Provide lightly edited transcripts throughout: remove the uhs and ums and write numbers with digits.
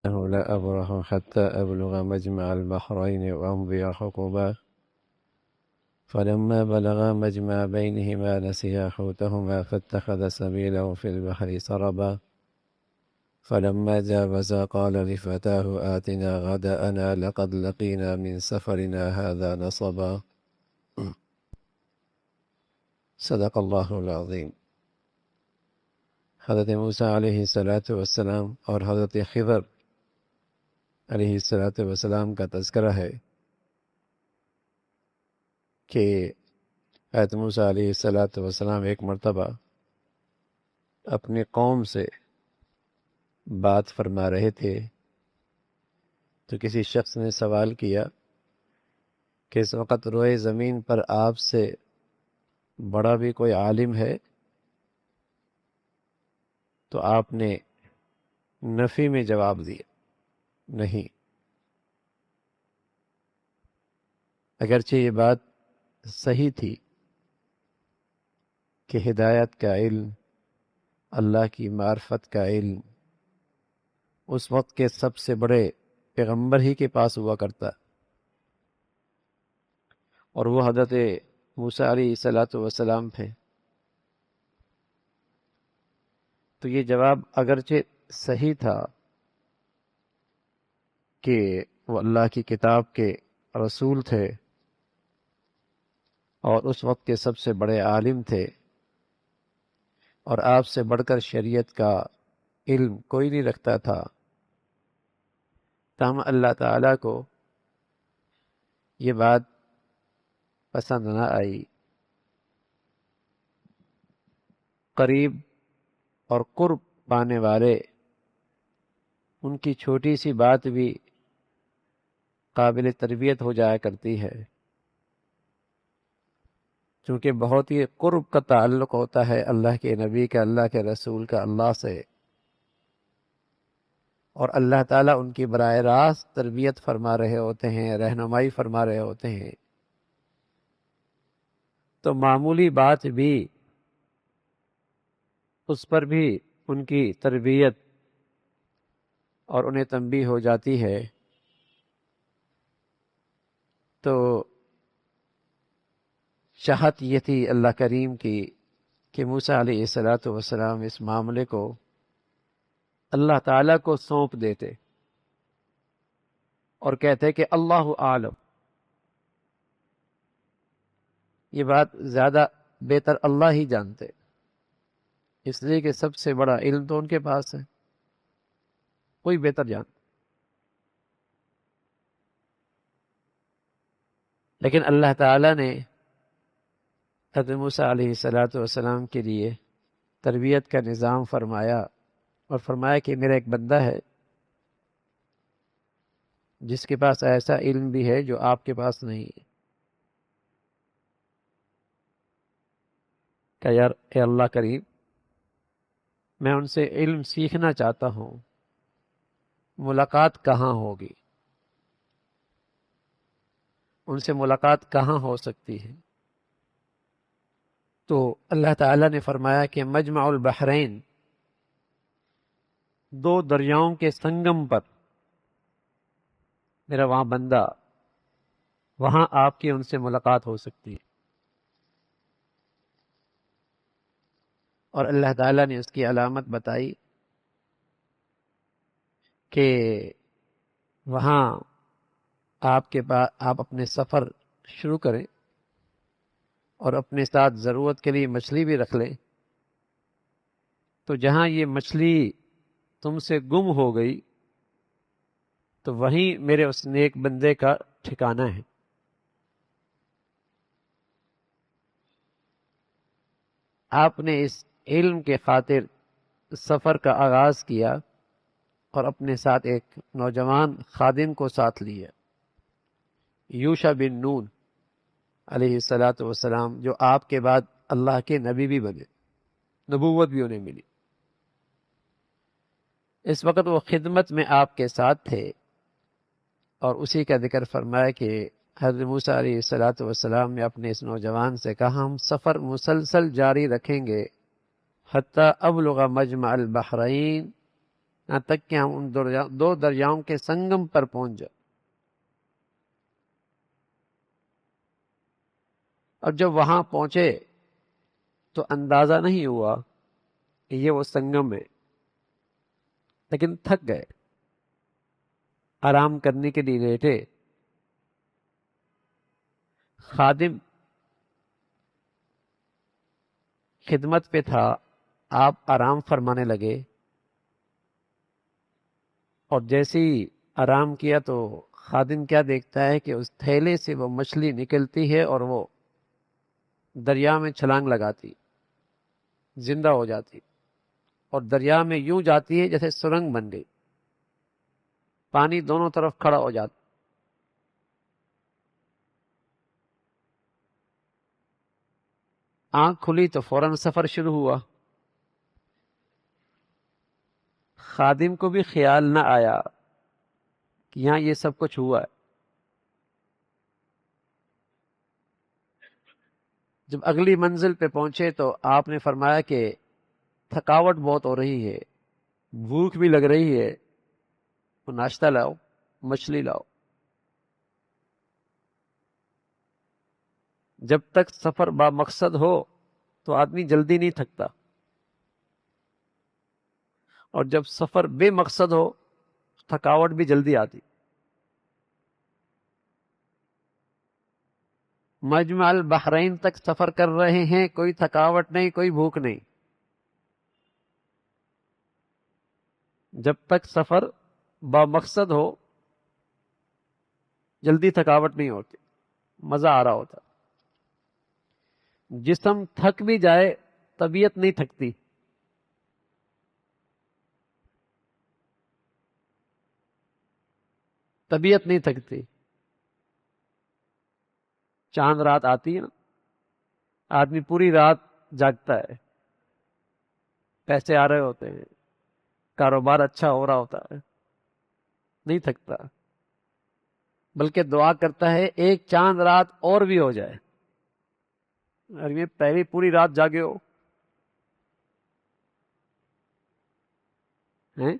إنه لا أبرح حتى أبلغ مجمع البحرين وأمضي حقبا فلما بلغا مجمع بينهما نسيا حوتهما فاتخذ سبيله في البحر سربا فلما جاوزا قال لفتاه آتنا غداءنا لقد لقينا من سفرنا هذا نصبا صدق الله العظیم۔ حضرت موسیٰ علیہ السلام اور حضرت خضر علیہ السلام کا تذکرہ ہے کہ حضرت موسیٰ علیہ السلام ایک مرتبہ اپنی قوم سے بات فرما رہے تھے تو کسی شخص نے سوال کیا کہ اس وقت روئے زمین پر آپ سے بڑا بھی کوئی عالم ہے؟ تو آپ نے نفی میں جواب دیا، نہیں۔ اگرچہ یہ بات صحیح تھی کہ ہدایت کا علم، اللہ کی معرفت کا علم اس وقت کے سب سے بڑے پیغمبر ہی کے پاس ہوا کرتا، اور وہ حضرت موسیٰ علیہ السلام تھے۔ تو یہ جواب اگرچہ صحیح تھا کہ وہ اللہ کی کتاب کے رسول تھے اور اس وقت کے سب سے بڑے عالم تھے، اور آپ سے بڑھ کر شریعت کا علم کوئی نہیں رکھتا تھا، تاہم اللہ تعالیٰ کو یہ بات پسند نہ آئی۔ قریب اور قرب پانے والے ان کی چھوٹی سی بات بھی قابل تربیت ہو جایا کرتی ہے، چونکہ بہت ہی قرب کا تعلق ہوتا ہے اللہ کے نبی کا، اللہ کے رسول کا اللہ سے، اور اللہ تعالیٰ ان کی براہ راست تربیت فرما رہے ہوتے ہیں، رہنمائی فرما رہے ہوتے ہیں۔ تو معمولی بات بھی اس پر بھی ان کی تربیت اور انہیں تنبیہ ہو جاتی ہے۔ تو چاہت یہ تھی اللہ کریم کی کہ موسیٰ علیہ السلام اس معاملے کو اللہ تعالیٰ کو سونپ دیتے اور کہتے کہ اللہ عالم، یہ بات زیادہ بہتر اللہ ہی جانتے، اس لیے کہ سب سے بڑا علم تو ان کے پاس ہے، کوئی بہتر جانتا۔ لیکن اللہ تعالیٰ نے حضرت موسیٰ علیہ السلام کے لیے تربیت کا نظام فرمایا، اور فرمایا کہ میرا ایک بندہ ہے جس کے پاس ایسا علم بھی ہے جو آپ کے پاس نہیں ہے۔ کہ یار اے اللہ کریم، میں ان سے علم سیکھنا چاہتا ہوں، ملاقات کہاں ہوگی؟ ان سے ملاقات کہاں ہو سکتی ہے؟ تو اللہ تعالیٰ نے فرمایا کہ مجمع البحرین، دو دریاؤں کے سنگم پر میرا وہاں بندہ، وہاں آپ کی ان سے ملاقات ہو سکتی ہے۔ اور اللہ تعالیٰ نے اس کی علامت بتائی کہ وہاں آپ اپنے سفر شروع کریں اور اپنے ساتھ ضرورت کے لیے مچھلی بھی رکھ لیں، تو جہاں یہ مچھلی تم سے گم ہو گئی تو وہیں میرے اس نیک بندے کا ٹھکانہ ہے۔ آپ نے اس علم کے خاطر سفر کا آغاز کیا اور اپنے ساتھ ایک نوجوان خادم کو ساتھ لیا، یوشع بن نون علیہ السلام، جو آپ کے بعد اللہ کے نبی بھی بنے، نبوت بھی انہیں ملی۔ اس وقت وہ خدمت میں آپ کے ساتھ تھے، اور اسی کا ذکر فرمایا کہ حضرت موسیٰ علیہ السلام نے اپنے اس نوجوان سے کہا ہم سفر مسلسل جاری رکھیں گے حتیٰ ابلغ مجمع البحرین یہاں تک کہ ہم ان دو دریاؤں کے سنگم پر پہنچ جائیں۔ اور جب وہاں پہنچے تو اندازہ نہیں ہوا کہ یہ وہ سنگم ہے، لیکن تھک گئے، آرام کرنے کے لیے لیٹے۔ خادم خدمت پہ تھا، آپ آرام فرمانے لگے، اور جیسے ہی آرام کیا تو خادم کیا دیکھتا ہے کہ اس تھیلے سے وہ مچھلی نکلتی ہے اور وہ دریا میں چھلانگ لگاتی، زندہ ہو جاتی، اور دریا میں یوں جاتی ہے جیسے سرنگ بن گئی، پانی دونوں طرف کھڑا ہو جاتا۔ آنکھ کھلی تو فوراً سفر شروع ہوا۔ خادم کو بھی خیال نہ آیا کہ یہاں یہ سب کچھ ہوا ہے۔ جب اگلی منزل پہ پہنچے تو آپ نے فرمایا کہ تھکاوٹ بہت ہو رہی ہے، بھوک بھی لگ رہی ہے، تو ناشتہ لاؤ، مچھلی لاؤ۔ جب تک سفر با مقصد ہو تو آدمی جلدی نہیں تھکتا، اور جب سفر بے مقصد ہو تھکاوٹ بھی جلدی آتی۔ مجمع البحرین تک سفر کر رہے ہیں، کوئی تھکاوٹ نہیں، کوئی بھوک نہیں۔ جب تک سفر با مقصد ہو جلدی تھکاوٹ نہیں ہوتی، مزہ آ رہا ہوتا۔ جسم تھک بھی جائے طبیعت نہیں تھکتی۔ طبیعت نہیں تھکتی۔ چاند رات آتی ہے نا، آدمی پوری رات جاگتا ہے، پیسے آ رہے ہوتے ہیں، کاروبار اچھا ہو رہا ہوتا ہے، نہیں تھکتا، بلکہ دعا کرتا ہے ایک چاند رات اور بھی ہو جائے۔ اور یہ پہلی پوری رات جاگے ہو ہیں؟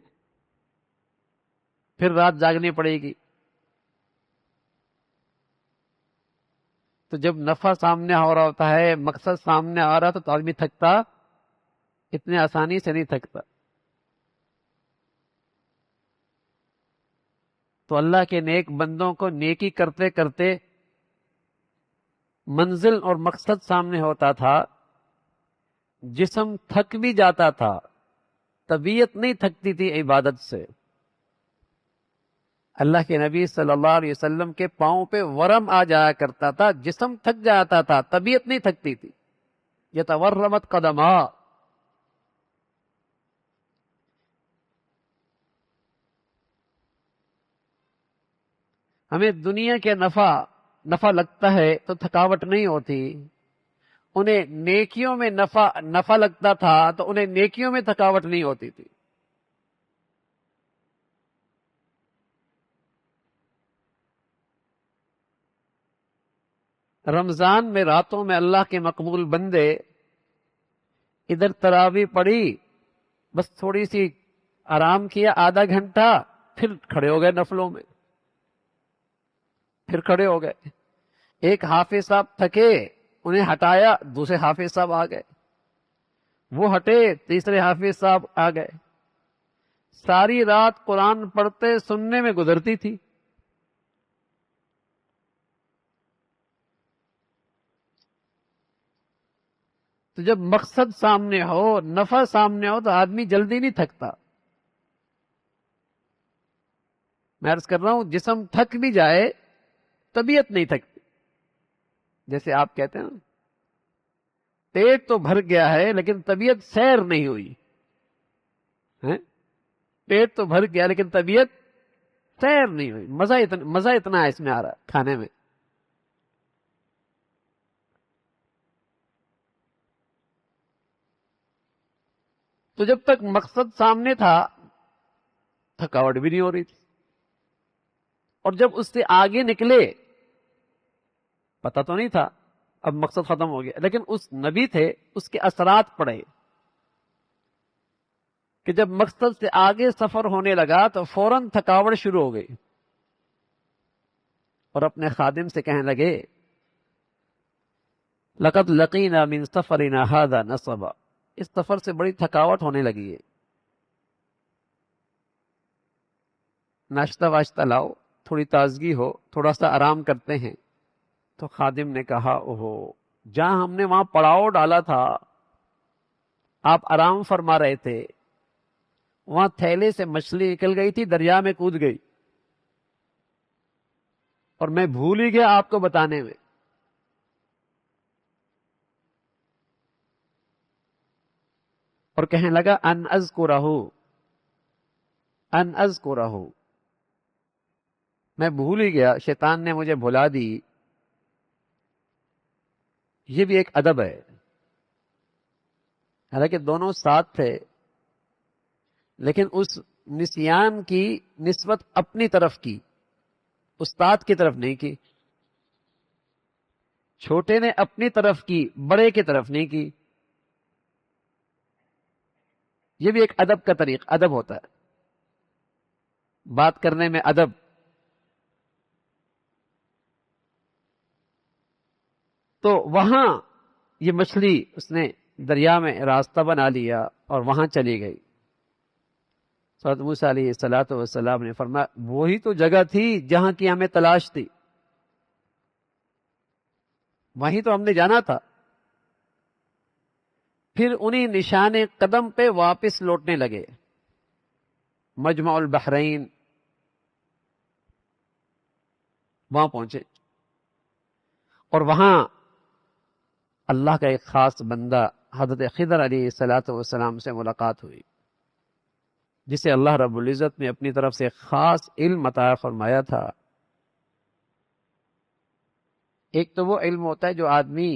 پھر رات جاگنی پڑے گی۔ تو جب نفع سامنے ہو رہا ہوتا ہے، مقصد سامنے آ رہا تو آدمی تھکتا اتنے آسانی سے نہیں تھکتا۔ تو اللہ کے نیک بندوں کو نیکی کرتے کرتے منزل اور مقصد سامنے ہوتا تھا، جسم تھک بھی جاتا تھا، طبیعت نہیں تھکتی تھی عبادت سے۔ اللہ کے نبی صلی اللہ علیہ وسلم کے پاؤں پہ ورم آ جایا کرتا تھا، جسم تھک جاتا تھا، طبیعت نہیں تھکتی تھی۔ یتورمت قدما۔ ہمیں دنیا کے نفع لگتا ہے تو تھکاوٹ نہیں ہوتی، انہیں نیکیوں میں نفع لگتا تھا تو انہیں نیکیوں میں تھکاوٹ نہیں ہوتی تھی۔ رمضان میں راتوں میں اللہ کے مقبول بندے ادھر تراویح پڑھی، بس تھوڑی سی آرام کیا آدھا گھنٹہ، پھر کھڑے ہو گئے نفلوں میں، پھر کھڑے ہو گئے۔ ایک حافظ صاحب تھکے، انہیں ہٹایا، دوسرے حافظ صاحب آ گئے، وہ ہٹے، تیسرے حافظ صاحب آ گئے۔ ساری رات قرآن پڑھتے سننے میں گزرتی تھی۔ تو جب مقصد سامنے ہو، نفع سامنے ہو تو آدمی جلدی نہیں تھکتا۔ میں عرض کر رہا ہوں جسم تھک بھی جائے طبیعت نہیں تھکتی۔ جیسے آپ کہتے ہیں نا، پیٹ تو بھر گیا ہے لیکن طبیعت سیر نہیں ہوئی ہے؟ پیٹ تو بھر گیا لیکن طبیعت سیر نہیں ہوئی۔ مزہ اتنا ہے اس میں آ رہا ہے کھانے میں۔ تو جب تک مقصد سامنے تھا تھکاوٹ بھی نہیں ہو رہی تھی، اور جب اس سے آگے نکلے پتہ تو نہیں تھا، اب مقصد ختم ہو گیا، لیکن اس نبی تھے، اس کے اثرات پڑے کہ جب مقصد سے آگے سفر ہونے لگا تو فوراً تھکاوٹ شروع ہو گئی، اور اپنے خادم سے کہنے لگے لقد لقینا من سفرنا هذا نصبا، اس سفر سے بڑی تھکاوٹ ہونے لگی ہے، ناشتہ واشتہ لاؤ، تھوڑی تازگی ہو، تھوڑا سا آرام کرتے ہیں۔ تو خادم نے کہا اوہو، جہاں ہم نے وہاں پڑاؤ ڈالا تھا، آپ آرام فرما رہے تھے، وہاں تھیلے سے مچھلی نکل گئی تھی، دریا میں کود گئی، اور میں بھول ہی گیا آپ کو بتانے میں۔ اور کہنے لگا ان اذکرہ، ان اذکرہ، میں بھول ہی گیا، شیطان نے مجھے بھلا دی۔ یہ بھی ایک ادب ہے، حالانکہ دونوں ساتھ تھے، لیکن اس نسیان کی نسبت اپنی طرف کی، استاد کی طرف نہیں کی، چھوٹے نے اپنی طرف کی، بڑے کی طرف نہیں کی۔ یہ بھی ایک ادب کا طریق، ادب ہوتا ہے، بات کرنے میں ادب۔ تو وہاں یہ مچھلی اس نے دریا میں راستہ بنا لیا اور وہاں چلی گئی۔ حضرت موسیٰ علیہ الصلوۃ والسلام نے فرمایا وہی تو جگہ تھی جہاں کی ہمیں تلاش تھی، وہیں تو ہم نے جانا تھا۔ پھر انہی نشان قدم پہ واپس لوٹنے لگے، مجمع البحرین وہاں پہنچے، اور وہاں اللہ کا ایک خاص بندہ حضرت خضر علیہ الصلوۃ والسلام سے ملاقات ہوئی، جسے اللہ رب العزت نے اپنی طرف سے خاص علم عطا فرمایا تھا۔ ایک تو وہ علم ہوتا ہے جو آدمی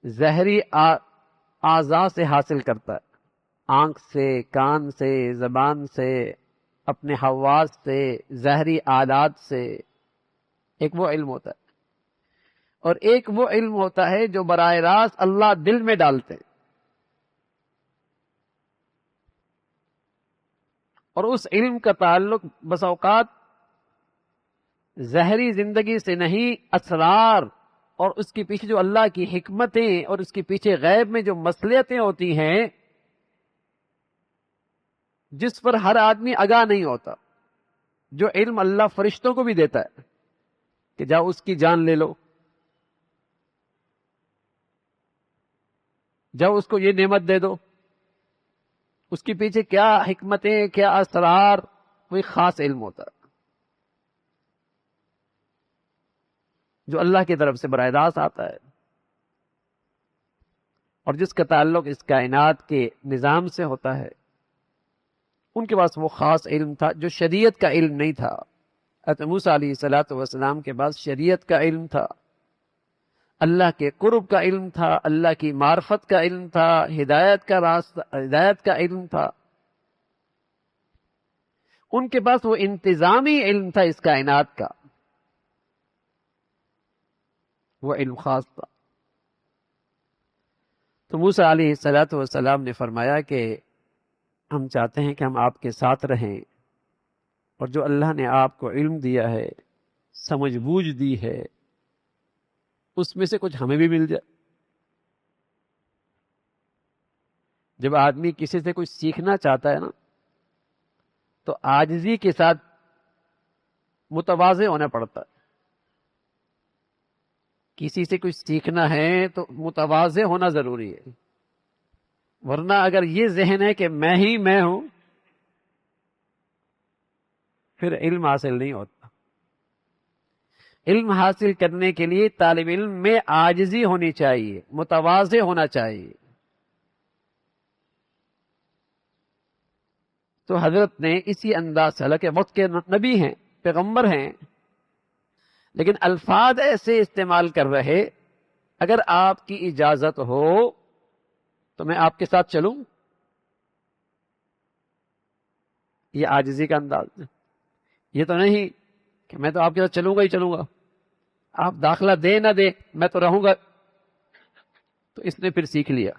ظاہری اعضاء سے حاصل کرتا ہے، آنکھ سے، کان سے، زبان سے، اپنے حواس سے، ظاہری آلات سے، ایک وہ علم ہوتا ہے، اور ایک وہ علم ہوتا ہے جو براہ راست اللہ دل میں ڈالتے ہیں، اور اس علم کا تعلق بس اوقات ظاہری زندگی سے نہیں، اسرار اور اس کے پیچھے جو اللہ کی حکمتیں اور اس کے پیچھے غیب میں جو مصلحتیں ہوتی ہیں، جس پر ہر آدمی آگاہ نہیں ہوتا، جو علم اللہ فرشتوں کو بھی دیتا ہے کہ جاؤ اس کی جان لے لو، جاؤ اس کو یہ نعمت دے دو، اس کے پیچھے کیا حکمتیں، کیا اسرار، کوئی خاص علم ہوتا ہے جو اللہ کی طرف سے براہ راست آتا ہے، اور جس کا تعلق اس کائنات کے نظام سے ہوتا ہے۔ ان کے پاس وہ خاص علم تھا جو شریعت کا علم نہیں تھا۔ حضرت موسیٰ علیہ الصلوۃ والسلام کے پاس شریعت کا علم تھا، اللہ کے قرب کا علم تھا، اللہ کی معرفت کا علم تھا، ہدایت کا راستہ، ہدایت کا علم تھا۔ ان کے پاس وہ انتظامی علم تھا اس کائنات کا، وہ علم خاص تھا۔ تو موسیٰ علیہ الصلوۃ والسلام نے فرمایا کہ ہم چاہتے ہیں کہ ہم آپ کے ساتھ رہیں، اور جو اللہ نے آپ کو علم دیا ہے، سمجھ بوجھ دی ہے، اس میں سے کچھ ہمیں بھی مل جائے۔ جب آدمی کسی سے کچھ سیکھنا چاہتا ہے نا، تو عاجزی کے ساتھ متواضع ہونا پڑتا ہے۔ کسی سے کچھ سیکھنا ہے تو متواضع ہونا ضروری ہے، ورنہ اگر یہ ذہن ہے کہ میں ہی میں ہوں، پھر علم حاصل نہیں ہوتا۔ علم حاصل کرنے کے لیے طالب علم میں عاجزی ہونی چاہیے، متواضع ہونا چاہیے۔ تو حضرت نے اسی انداز سے، حالانکہ وقت کے نبی ہیں، پیغمبر ہیں، لیکن الفاظ ایسے استعمال کر رہے، اگر آپ کی اجازت ہو تو میں آپ کے ساتھ چلوں، یہ عاجزی کا انداز ہے۔ یہ تو نہیں کہ میں تو آپ کے ساتھ چلوں گا ہی چلوں گا، آپ داخلہ دے نہ دے میں تو رہوں گا۔ تو اس نے پھر سیکھ لیا،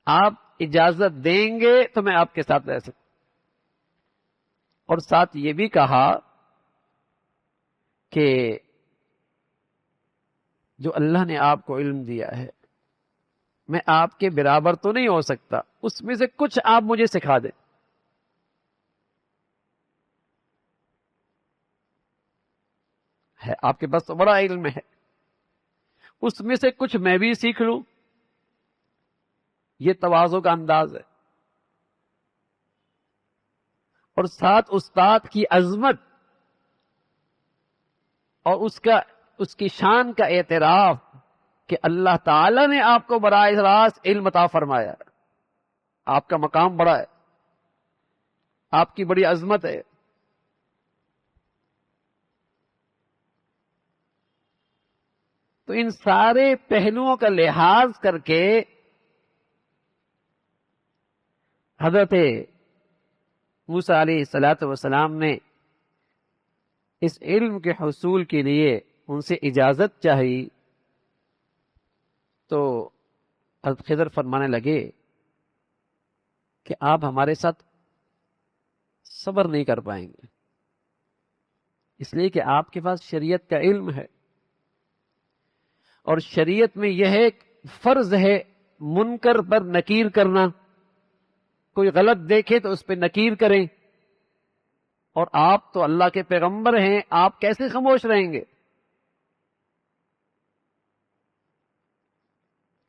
آپ اجازت دیں گے تو میں آپ کے ساتھ رہ سکتا. اور ساتھ یہ بھی کہا کہ جو اللہ نے آپ کو علم دیا ہے میں آپ کے برابر تو نہیں ہو سکتا، اس میں سے کچھ آپ مجھے سکھا دیں. ہے آپ کے پاس تو بڑا علم ہے، اس میں سے کچھ میں بھی سیکھ لوں. یہ تواضع کا انداز ہے. اور ساتھ استاد کی عظمت اور اس کی شان کا اعتراف کہ اللہ تعالی نے آپ کو براہ راست علم عطا فرمایا. آپ کا مقام بڑا ہے، آپ کی بڑی عظمت ہے. تو ان سارے پہلوؤں کا لحاظ کر کے حضرت موسیٰ علیہ الصلاۃ والسلام نے اس علم کے حصول کے لیے ان سے اجازت چاہی. تو حضرت خضر فرمانے لگے کہ آپ ہمارے ساتھ صبر نہیں کر پائیں گے، اس لیے کہ آپ کے پاس شریعت کا علم ہے، اور شریعت میں یہ ہے فرض ہے منکر پر نکیر کرنا. کوئی غلط دیکھے تو اس پہ نکیر کریں، اور آپ تو اللہ کے پیغمبر ہیں، آپ کیسے خاموش رہیں گے؟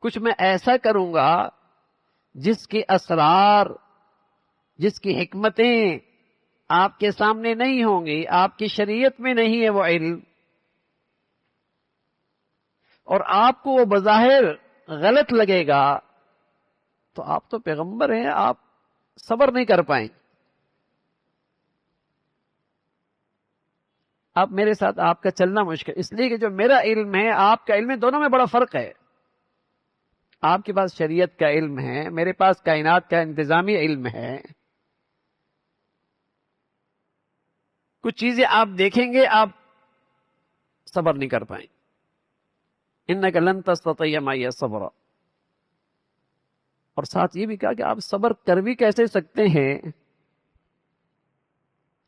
کچھ میں ایسا کروں گا جس کے اسرار، جس کی حکمتیں آپ کے سامنے نہیں ہوں گی، آپ کی شریعت میں نہیں ہے وہ علم، اور آپ کو وہ بظاہر غلط لگے گا، تو آپ تو پیغمبر ہیں، آپ صبر نہیں کر پائیں. اب میرے ساتھ آپ کا چلنا مشکل، اس لیے کہ جو میرا علم ہے آپ کا علم ہے، دونوں میں بڑا فرق ہے. آپ کے پاس شریعت کا علم ہے، میرے پاس کائنات کا انتظامی علم ہے. کچھ چیزیں آپ دیکھیں گے آپ صبر نہیں کر پائیں. انک لن تستطیع معی صبر. اور ساتھ یہ بھی کہا کہ آپ صبر کر بھی کیسے سکتے ہیں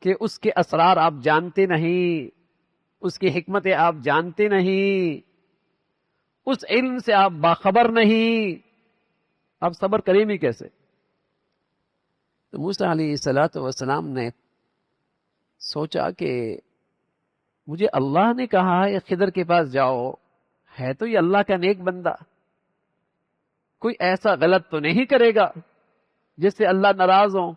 کہ اس کے اسرار آپ جانتے نہیں، اس کی حکمتیں آپ جانتے نہیں، اس علم سے آپ باخبر نہیں، آپ صبر کریں بھی کیسے؟ تو موسیٰ علیہ الصلاۃ والسلام نے سوچا کہ مجھے اللہ نے کہا ہے خضر کے پاس جاؤ، ہے تو یہ اللہ کا نیک بندہ، کوئی ایسا غلط تو نہیں کرے گا جس سے اللہ ناراض ہو.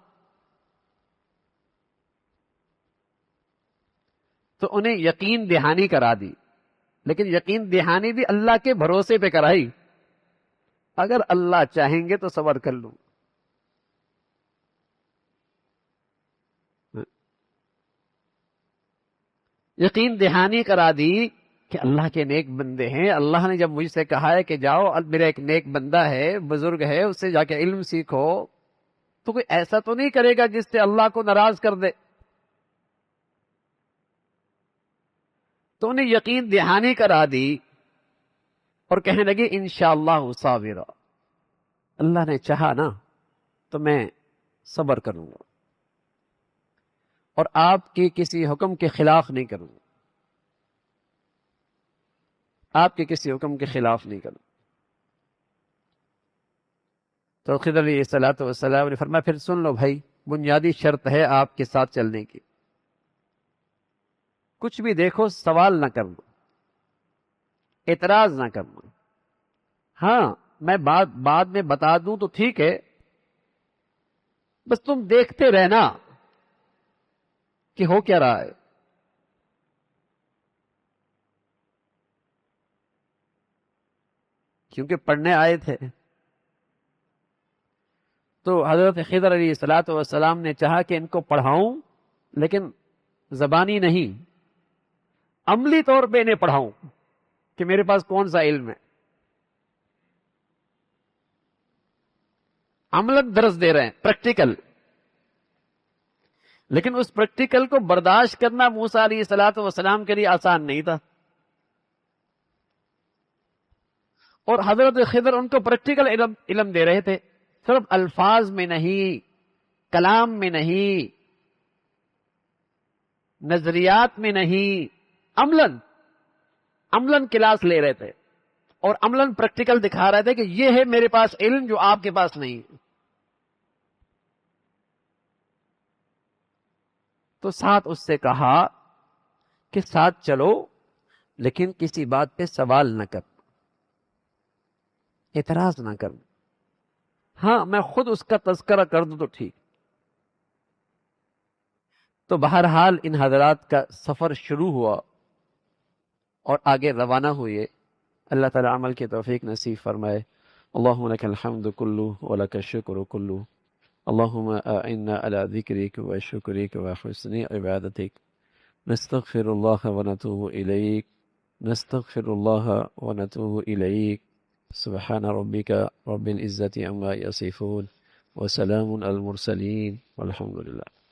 تو انہیں یقین دہانی کرا دی، لیکن یقین دہانی بھی اللہ کے بھروسے پہ کرائی. اگر اللہ چاہیں گے تو صبر کر لوں. یقین دہانی کرا دی کہ اللہ کے نیک بندے ہیں، اللہ نے جب مجھ سے کہا ہے کہ جاؤ، میرا ایک نیک بندہ ہے، بزرگ ہے، اس سے جا کے علم سیکھو، تو کوئی ایسا تو نہیں کرے گا جس سے اللہ کو ناراض کر دے. تو انہیں یقین دہانی کرا دی اور کہنے لگے انشاءاللہ صابرا، اللہ نے چاہا نا تو میں صبر کروں گا اور آپ کے کسی حکم کے خلاف نہیں کروں گا، آپ کے کسی حکم کے خلاف نہیں کروں. تو خضر علیہ الصلوۃ والسلام نے فرمایا پھر سن لو بھائی، بنیادی شرط ہے آپ کے ساتھ چلنے کی، کچھ بھی دیکھو سوال نہ کرنا، اعتراض نہ کرنا. ہاں میں بعد میں بتا دوں تو ٹھیک ہے، بس تم دیکھتے رہنا کہ ہو کیا رہا ہے. کیونکہ پڑھنے آئے تھے. تو حضرت خضر علیہ الصلوۃ والسلام نے چاہا کہ ان کو پڑھاؤں، لیکن زبانی نہیں، عملی طور پہ انہیں پڑھاؤں کہ میرے پاس کون سا علم ہے. عملت درس دے رہے ہیں، پریکٹیکل. لیکن اس پریکٹیکل کو برداشت کرنا موسیٰ علیہ الصلوۃ والسلام کے لیے آسان نہیں تھا. اور حضرت خضر ان کو پریکٹیکل علم دے رہے تھے صرف الفاظ میں نہیں، کلام میں نہیں، نظریات میں نہیں، عملاً کلاس لے رہے تھے اور عملاً پریکٹیکل دکھا رہے تھے کہ یہ ہے میرے پاس علم جو آپ کے پاس نہیں ہے۔ تو ساتھ اس سے کہا کہ ساتھ چلو لیکن کسی بات پہ سوال نہ کر، اعتراض نہ کر، ہاں میں خود اس کا تذکرہ کر دوں تو ٹھیک۔ تو بہرحال ان حضرات کا سفر شروع ہوا اور آگے روانہ ہوئے۔ اللہ تعالی عمل کی توفیق نصیب فرمائے۔ اللہم لک الحمد کلو ولک الشکر کلو، اللہم اعنا علی ذکرک و شکرک و حسن عبادتک، نستغفر اللہ ونتوب الیک، نستغفر اللہ ونتوب الیک، سبحان ربک رب العزت عما یصفون وسلام علی المرسلین والحمد للہ۔